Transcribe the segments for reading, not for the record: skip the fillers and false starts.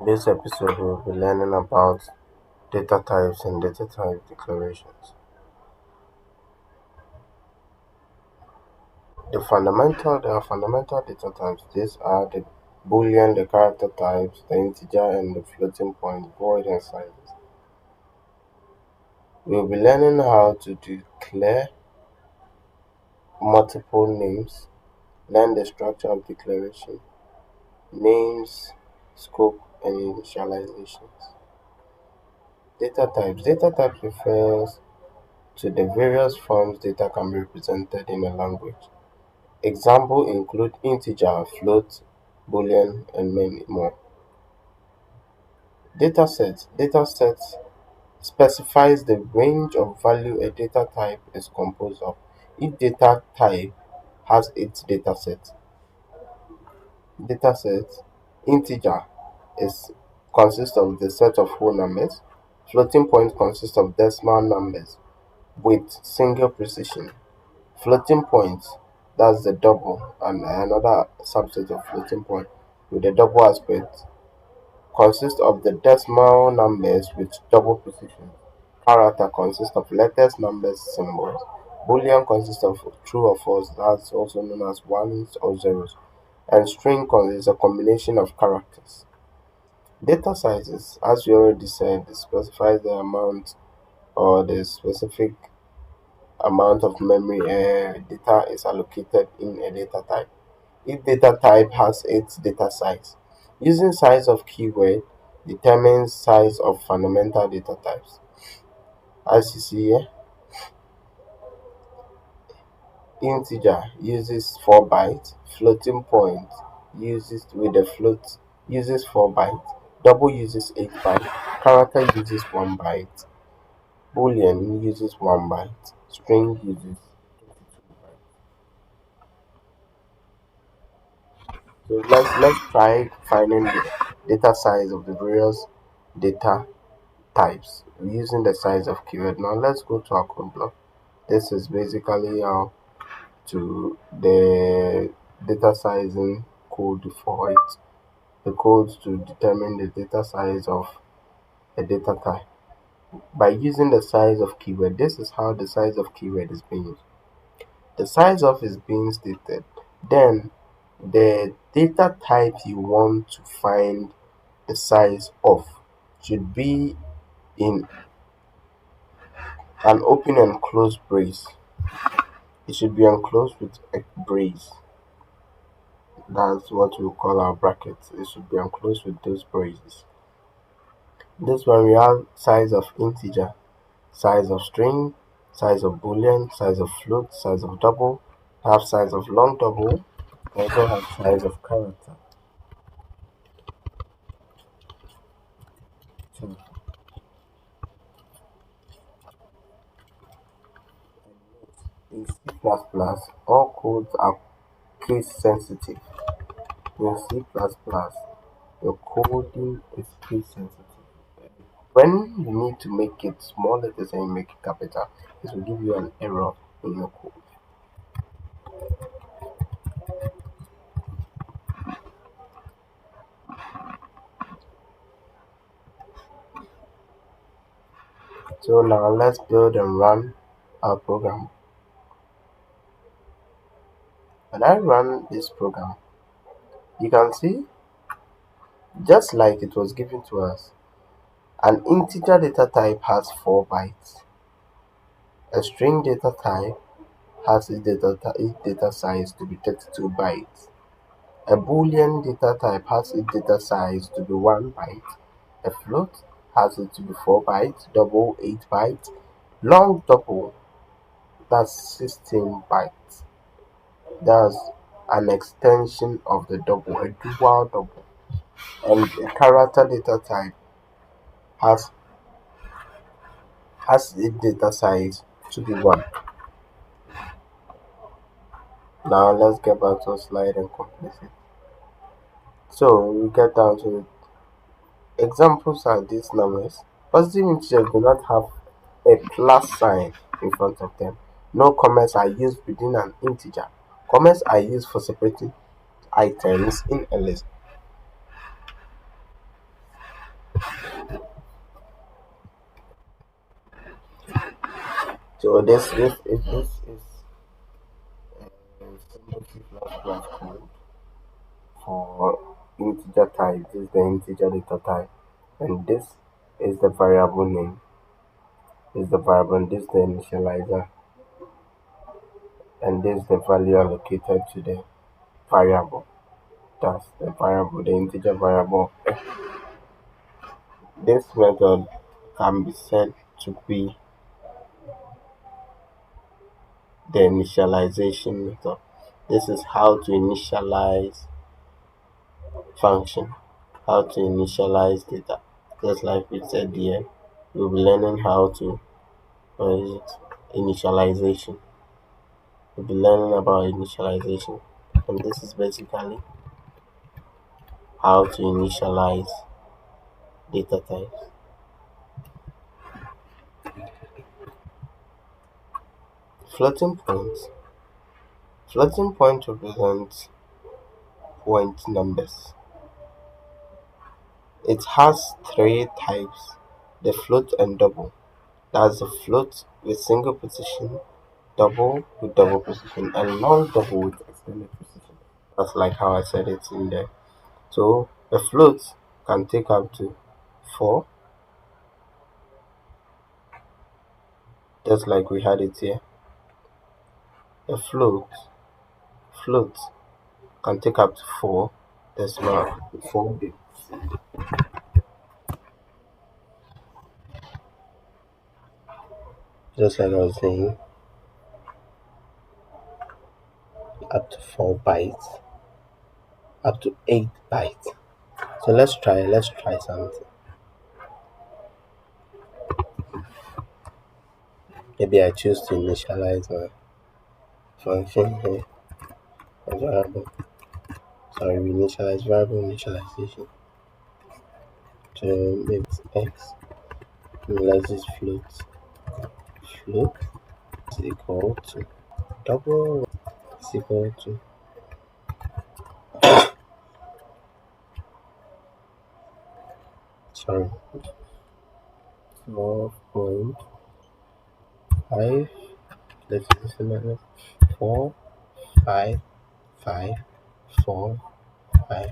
This episode we'll be learning about data types and data type declarations. There are fundamental data types. These are the Boolean, the character types, the integer and the floating point, void and silence. We'll be learning how to declare multiple names, learn the structure of declaration, names, scope and initializations. Data types refers to the various forms data can be represented in a language. Examples include integer, float, boolean, and many more. Dataset specifies the range of value a data type is composed of. Each data type has its dataset. Dataset integer is consists of the set of whole numbers. Floating point consists of decimal numbers with single precision. Floating point, that's the double, and another subset of floating point with the double aspect consists of the decimal numbers with double precision. Character consists of letters, numbers, symbols. Boolean consists of true or false, that's also known as ones or zeros. And string is a combination of characters. Data sizes, as we already said, specifies the amount or the specific amount of memory data is allocated in a data type. Each data type has its data size. Using size of keyword determines size of fundamental data types. As you see here, integer uses 4 bytes, floating point uses with the float uses 4 bytes, double uses 8 bytes, character uses 1 byte, boolean uses 1 byte, string uses 22 bytes. So let's try finding the data size of the various data types using the size of keyword. Now let's go to our code block. This is basically how to the data sizing code for it. The codes to determine the data size of a data type. By using the size of keyword, this is how the size of keyword is being used. The size of is being stated. Then the data type you want to find the size of should be in an open and closed brace. It should be enclosed with a brace. That's what we call our brackets. It should be enclosed with those braces. This one we have size of integer, size of string, size of boolean, size of float, size of double, have size of long double, also have size of character. So in C++, all codes are case sensitive. In C++, your coding is case sensitive. When you need to make it small letters and you make it capital, it will give you an error in your code. So now let's build and run our program. When I run this program, you can see just like it was given to us, an integer data type has 4 bytes. A string data type has its data size to be 32 bytes. A boolean data type has its data size to be 1 byte. A float has it to be 4 bytes, double 8 bytes, long double that's 16 bytes. That's an extension of the double, a dual double. And a character data type has its data size to be 1. Now let's get back to our slide and complete it. So we get down to it. Examples are these numbers. Positive integers do not have a plus sign in front of them. No commas are used within an integer. Commas are used for separating items in a list. So this is a simple C++ code for integer type. This is the integer data type, and this is the variable name. This is the variable. This is the initializer, and this is the value allocated to the variable. That's the variable, the integer variable. This method can be said to be the initialization method. This is how to initialize function, how to initialize data. Just like we said here, we'll be learning how to what is it? Initialization. We'll be learning about initialization. And this is basically how to initialize data types. Floating points. Floating point represents point numbers. It has three types: the float and double. That's the float with single position, double with double position, and non-double with extended position. That's like how I said it in there. So the float can take up to 4, just like we had it here. The float can take up to 4 decimal 4 bits, just like I was saying, up to 4 bytes, up to 8 bytes. So let's try something. Maybe I choose to initialize my function here, a variable. Sorry, we initialize variable initialization. So maybe it's x. And let's just float is equal to double is equal to, sorry, 4.5. Let's just remember 4 5 5 4 5.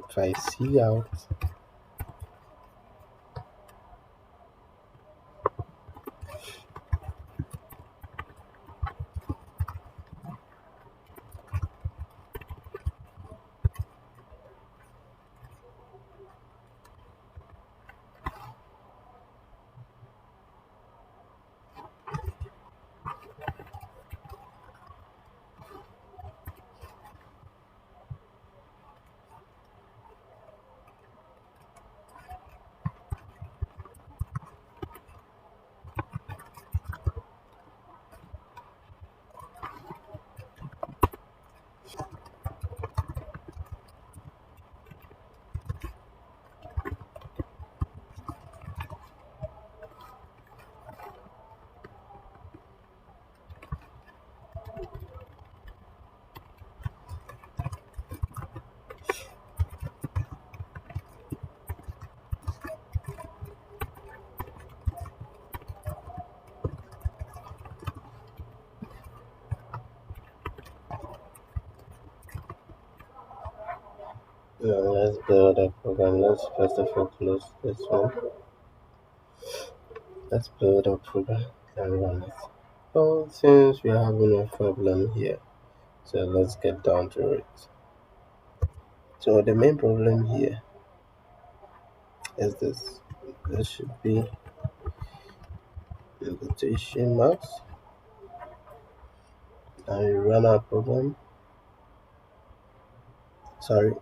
If I see out, let's build a program. Let's first of all close this one. Let's build a program and run it. Well, since we're having a problem here, so let's get down to it. So the main problem here is this. There should be in quotation marks, and we run our program. Sorry,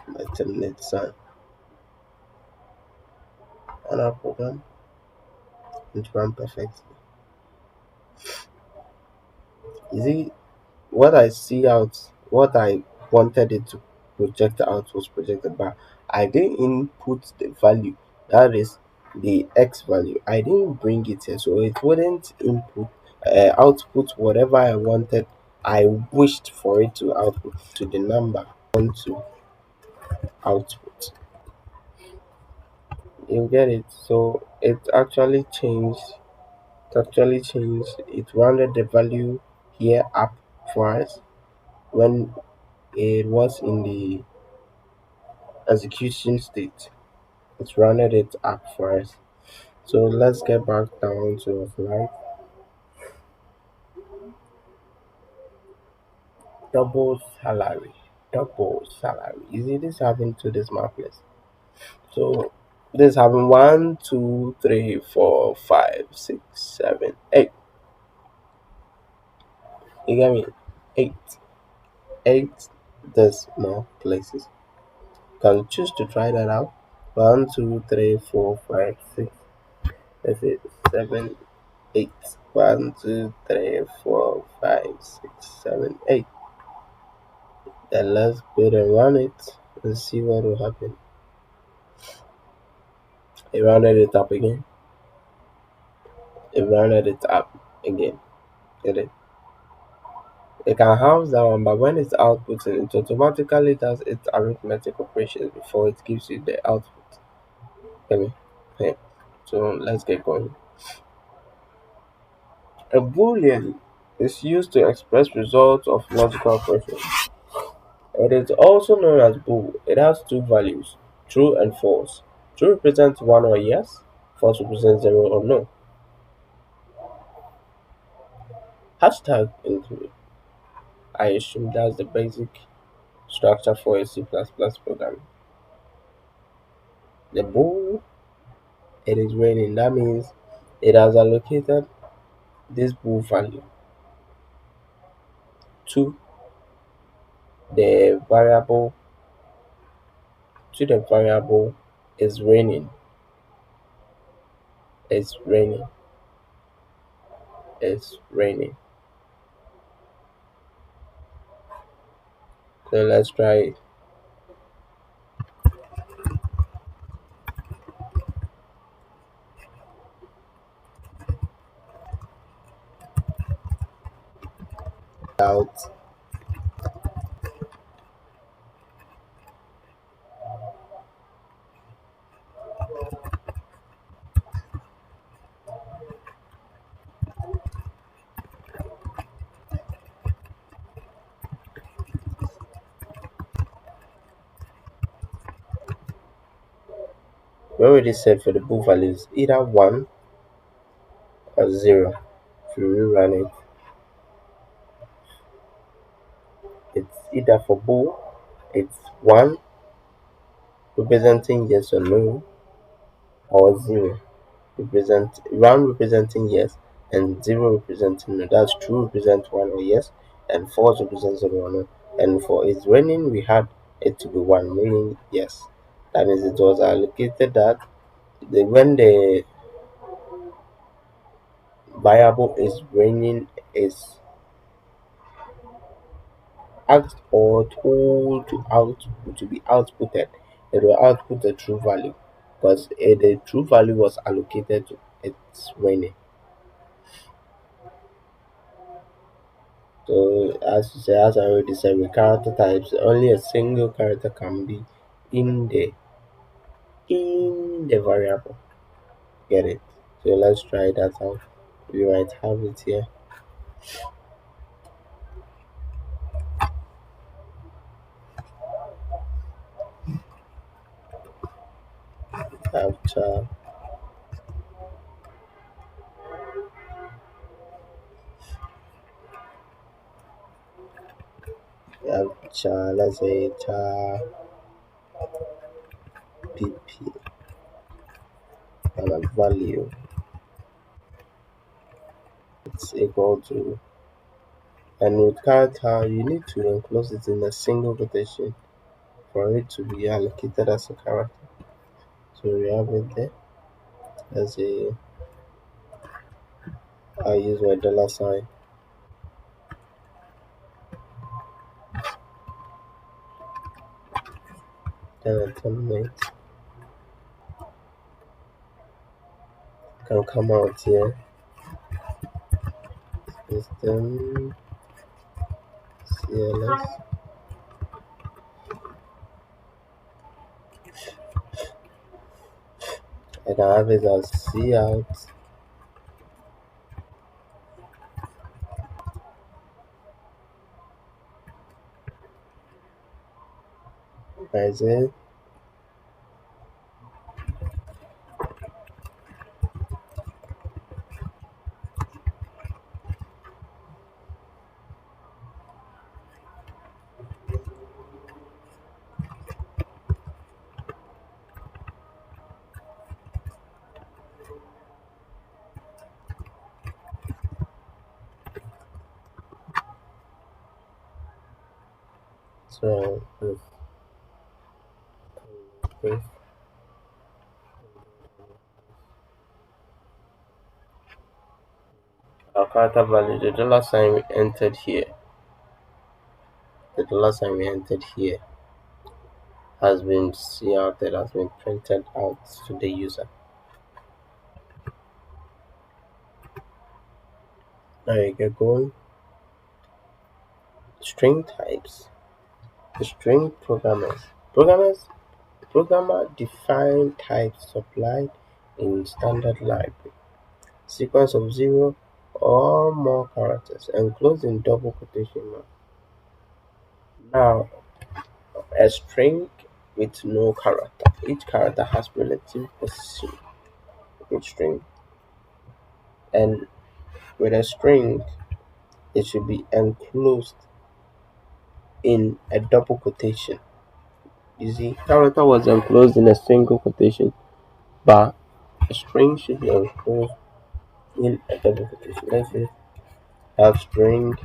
my terminate sign. Run our program and run perfectly. You see, what I see out, what I wanted it to project out was projected, but I didn't input the value, that is the x value. I didn't bring it here, so it wouldn't output whatever I wanted. I wished for it to output to the number I want to output. You get it? So it rounded the value here up for us when it was in the execution state. It rounded it up for us. So let's get back down to life. Double salary. Double salary. You see this happened to this marketplace. So this happened 1, 2, 3, 4, 5, 6, 7, 8. You get me? Eight. Eight decimal places. Can choose to try that out. 1, 2, 3, 4, 5, 6, let's say 7, 8. 1, 2, 3, 4, 5, 6, 7, 8. Then let's go and run it and see what will happen. It rounded it up again. It rounded it up again. Get it? It can house that one, but when it's outputting, it automatically does its arithmetic operations before it gives you the output. Get me? Okay. So let's get going. A boolean is used to express results of logical operations. It is also known as bool. It has two values, true and false. True represents one or yes, false represents zero or no. Hashtag include. I assume that's the basic structure for a C++ program. The bool, it is raining. That means it has allocated this bool value to the variable is raining. It's raining. It's raining. So let's try it out. We already said for the bool values either 1 or 0. If you rerun it, it's either for bool, it's 1 representing yes or no, or 0 represent 1 representing yes and 0 representing no. That's true represents 1 or yes and false represents 0 or no. And for it's raining, we had it to be 1, meaning yes. That means it was allocated that when the variable is raining is asked or told to be outputted, it will output the true value because the true value was allocated to its raining. So as I already said, with character types, only a single character can be in the variable. Get it? So let's try that out. We might have it here. Capture let's say char pp and a value it's equal to, and with character you need to enclose it in a single quotation for it to be allocated as a character. So we have it there. Let's say I use my dollar sign, then a terminate can come out here. System CLS I can have it as C out. I say so if our character value, the dollar sign we entered here, the dollar sign we entered here has been counted, has been printed out to the user. Now you get going. String types. The string programmer define types supplied in standard library. Sequence of zero or more characters enclosed in double quotation mark. Now a string with no character. Each character has relative position in string, and with a string it should be enclosed in a double quotation. You see, character was enclosed in a single quotation, but a string should be enclosed in a double quotation. Let's say have string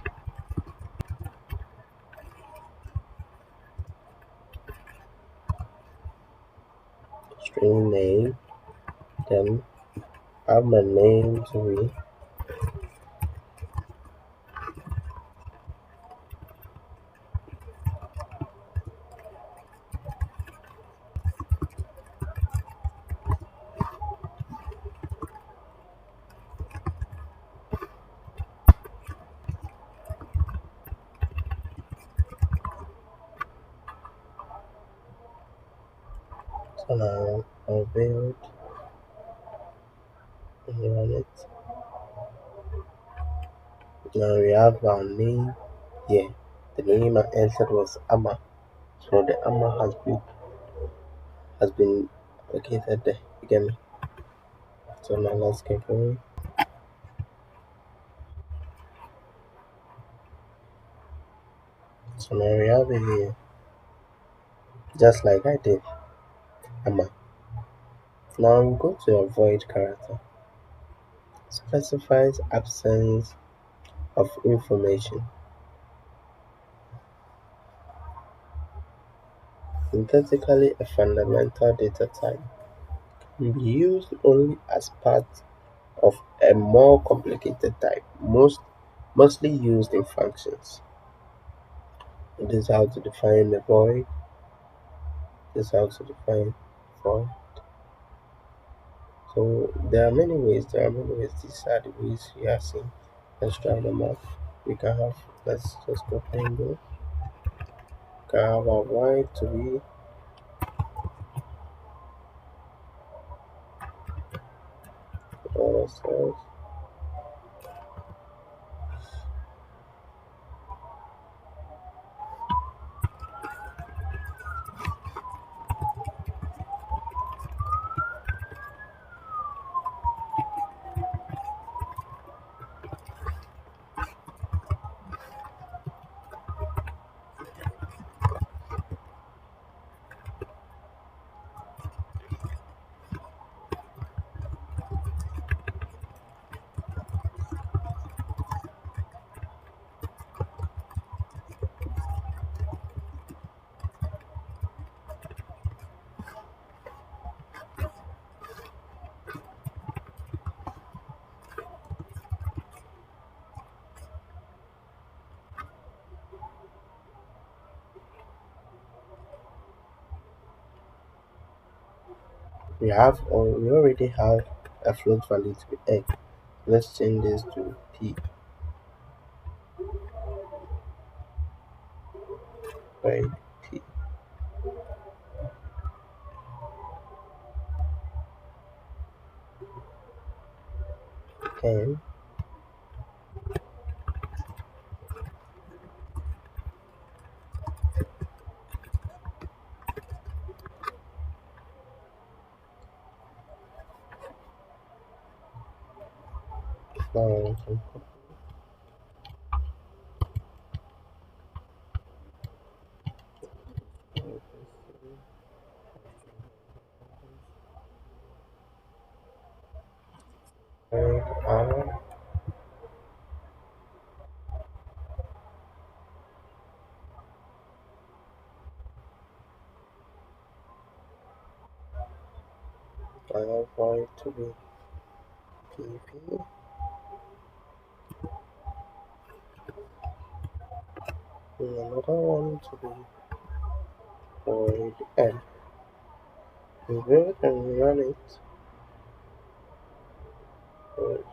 name, then have my name to be. So now I'll build and run it. Now we have our name here. The name I entered was Amma. So the Amma has been located there. You get me? So now let's get going. So now we have it here. Just like I did Amma. Now we go to avoid character. Specifies absence of information. Synthetically a fundamental data type can be used only as part of a more complicated type, mostly used in functions. It is how to define a void. It is how to define void. So there are many ways. These are the ways we are seeing. Let's try them out. We can have let's just go and go. We can have a void to be ourselves. We already have a float value to be x. Let's change this to p by p. 10, 9, I want it to be PP, and another one to be void M. We will and run it. Void.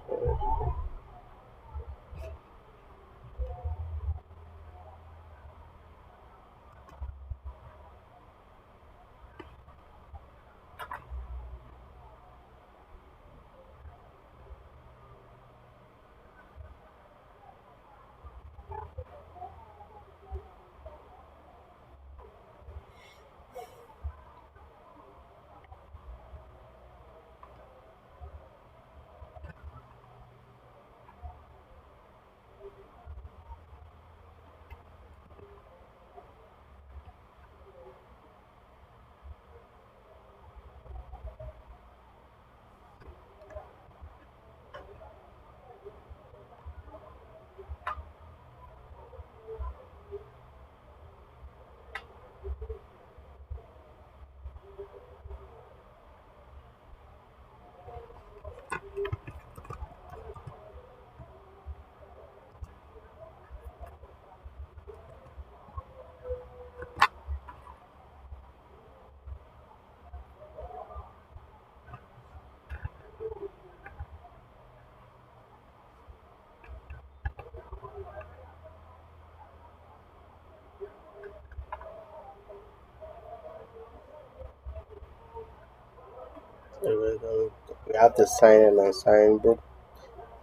We have the sign and unsigned. Both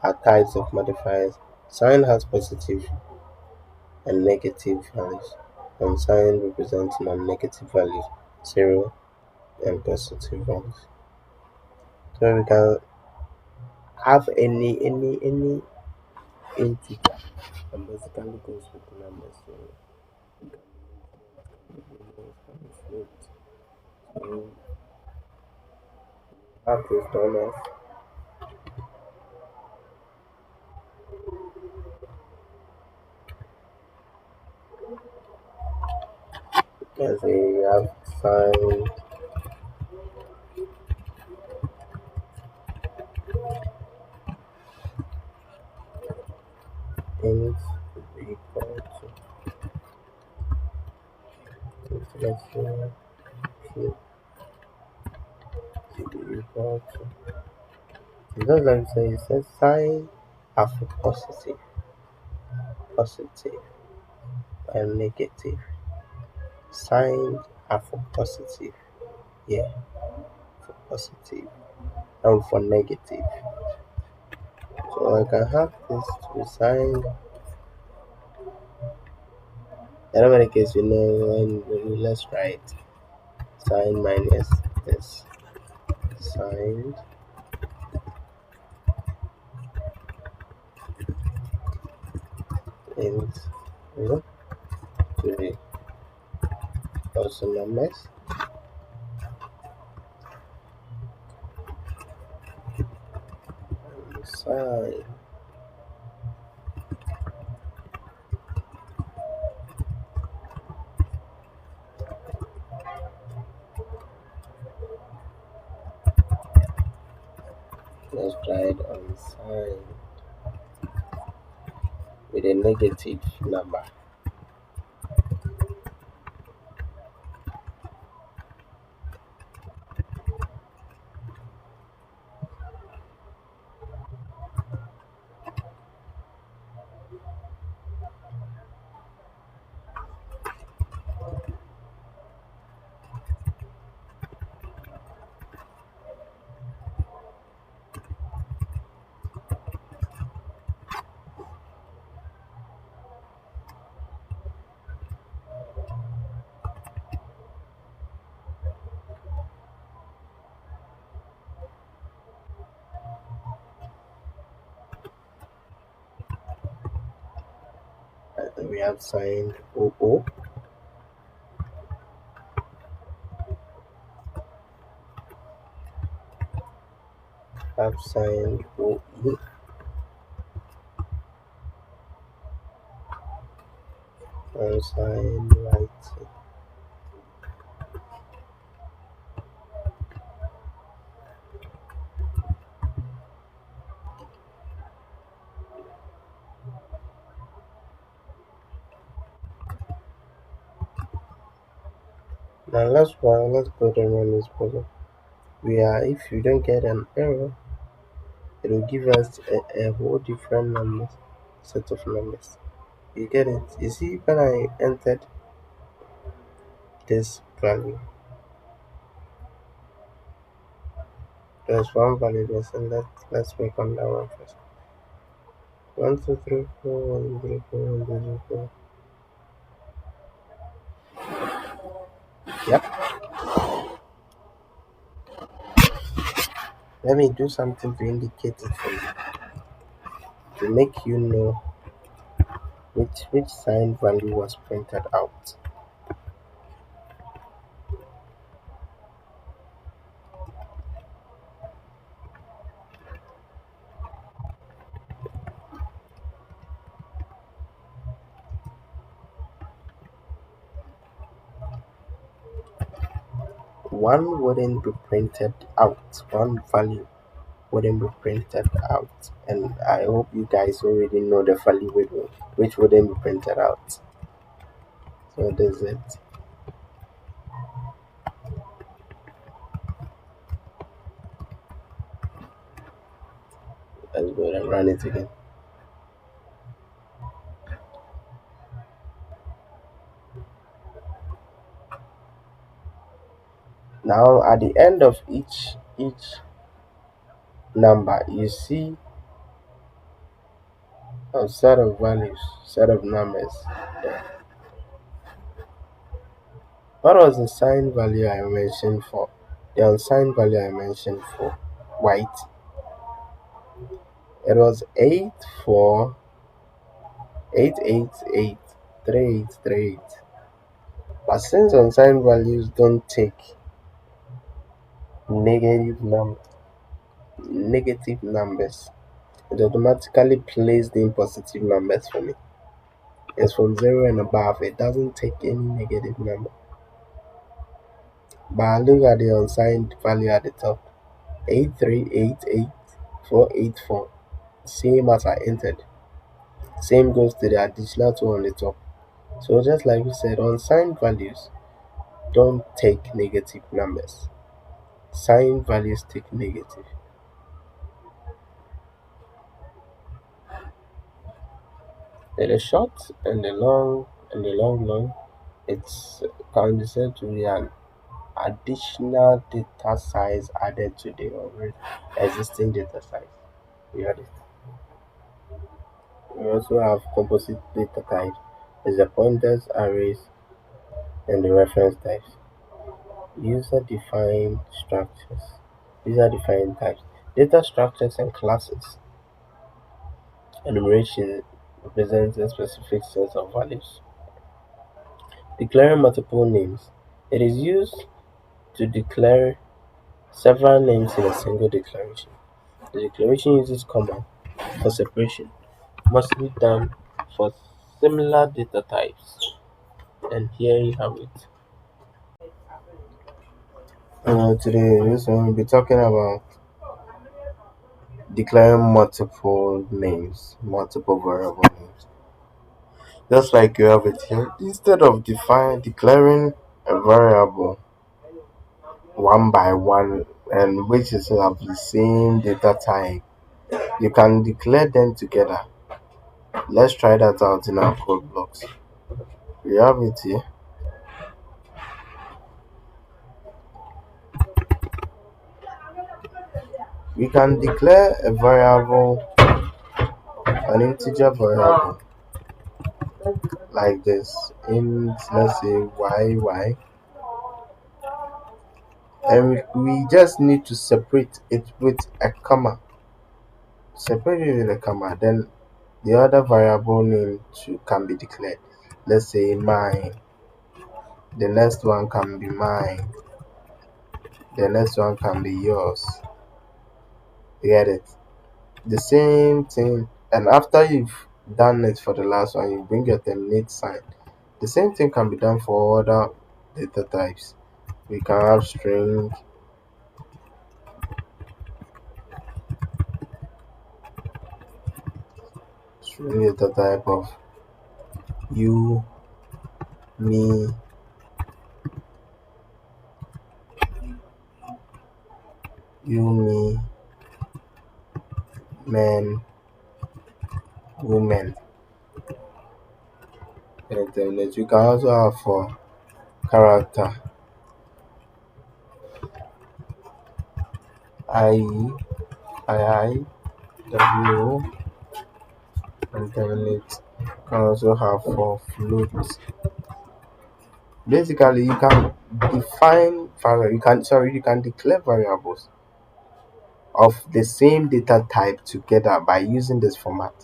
are types of modifiers. Sign has positive and negative values. Unsigned represents non-negative values, 0 and positive values. So we can have any integer and basically goes with numbers. So we can float. So have this done off as a have sign int equal to let's say p equal to just like say it says sign have a positive and negative. Sign are for positive, yeah, for positive and for negative. So I can have this to be sign. In other case, when let's write sign minus this signed int to be also numbers. Sign let's try it on sign with a negative number. we have signed OO, have signed OE, and signed writing. Now let's go to run this program. We are if you don't get an error, it will give us a whole different numbers, set of numbers. You get it? You see when I entered this value, there's one value there, so let's work on that one first. 1, 2, 3, 4, 1, 2, 3, 4, 1, 2, 3, 4. Yep. Let me do something to indicate it for you, to make you know which signed value was printed out. One wouldn't be printed out. One value wouldn't be printed out. And I hope you guys already know the value which wouldn't be printed out. So this is it. Let's go and run it again. Now at the end of each number you see a set of values, set of numbers there. What was the signed value I mentioned for? The unsigned value I mentioned for white. It was 84888388. But since unsigned values don't take negative num negative numbers, it automatically plays the positive numbers for me. It's from 0 and above. It doesn't take any negative number. But look at the unsigned value at the top. 8388484. Same as I entered. Same goes to the additional 2 on the top. So just like we said, unsigned values don't take negative numbers. Signed values take negative. Then the short and the long, it's can be said to be an additional data size added to the already existing data size. We had it. We also have composite data types, is the pointers, arrays, and the reference types. User-defined structures, user-defined types, data structures and classes. Enumeration represents a specific set of values. Declaring multiple names. It is used to declare several names in a single declaration. The declaration uses comma for separation, must be done for similar data types. And here you have it. Today, this one we'll be talking about declaring multiple names, multiple variable names. Just like you have it here, instead of declaring a variable one by one and which is of the same data type, you can declare them together. Let's try that out in our code blocks. We have it here. We can declare a variable, an integer variable like this in, let's say, y, and we just need to separate it with a comma. Separate it with a comma, then the other variable name can be declared. Let's say mine, the next one can be mine, the next one can be yours. You get it? The same thing, and after you've done it for the last one, you bring your terminate sign. The same thing can be done for other data types. We can have string data type of you, me, me, men, women, and terminate. You can also have for character I, W, and terminate. You can also have for float. Basically, you can define variable. You can declare variables of the same data type together by using this format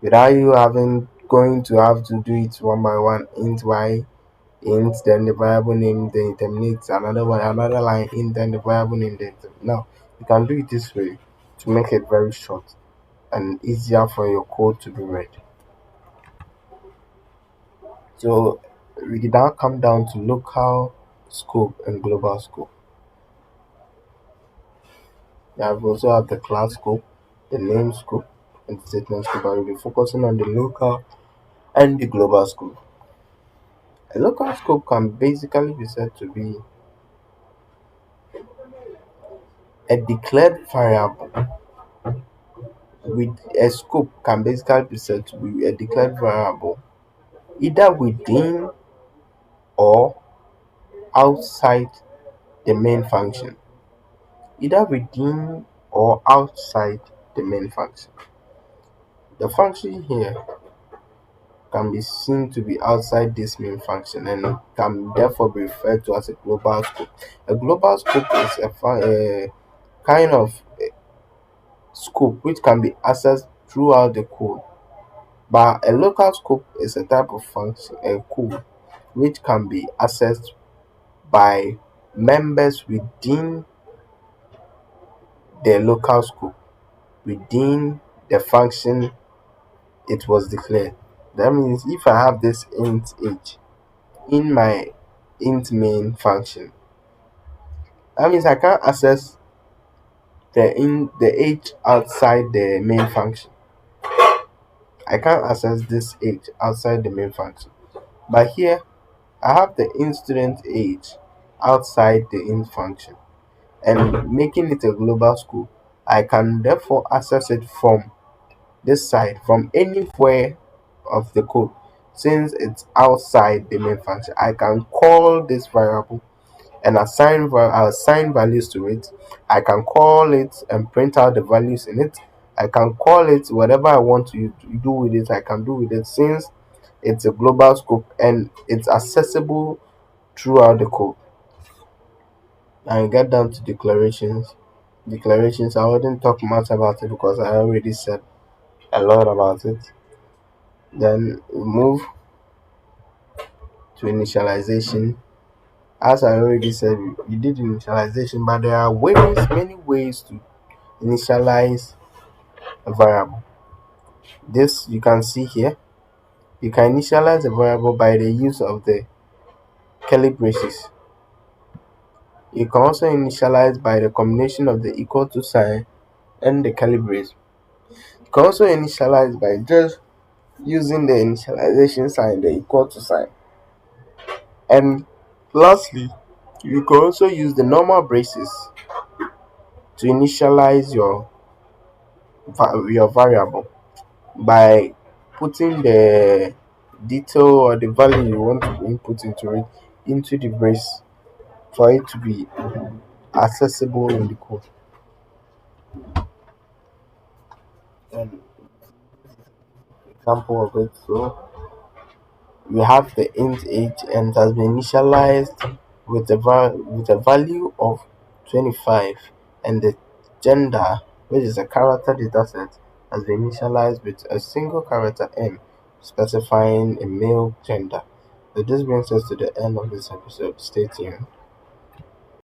without you having going to have to do it one by one. Int y, int, then the variable name, then it terminates another one, another line, int, then the variable name, then now you can do it this way to make it very short and easier for your code to be read. So we now come down to local scope and global scope. Yeah, we also have the class scope, the name scope, and the statement scope. I will be focusing on the local and the global scope. A local scope can basically be said to be a declared variable with a scope can basically be said to be a declared variable either within or outside the main function. Either within or outside the main function. The function here can be seen to be outside this main function and can therefore be referred to as a global scope. A global scope is a kind of scope which can be accessed throughout the code, but a local scope is a type of function, a code which can be accessed by members within the local scope, within the function it was declared. That means if I have this int age in my int main function, that means I can't access the age outside the main function. I can't access this age outside the main function. But here I have the int student age outside the int function and making it a global scope. I can therefore access it from this side, from anywhere of the code. Since it's outside the main function, I can call this variable and assign values to it. I can call it and print out the values in it. I can call it whatever I want to do with it. I can do with it since it's a global scope and it's accessible throughout the code. And get down to declarations. Declarations, I wouldn't talk much about it because I already said a lot about it. Then we move to initialization. As I already said, we did initialization, but there are many ways to initialize a variable. This you can see here. You can initialize a variable by the use of the curly braces. You can also initialize by the combination of the equal to sign and the curly brace. You can also initialize by just using the initialization sign, the equal to sign. And lastly, you can also use the normal braces to initialize your variable by putting the detail or the value you want to input into it into the brace for it to be accessible in the code. An example of it, so we have the int age and it has been initialized with with a value of 25 and the gender, which is a character dataset, has been initialized with a single character M specifying a male gender. So this brings us to the end of this episode. Stay tuned.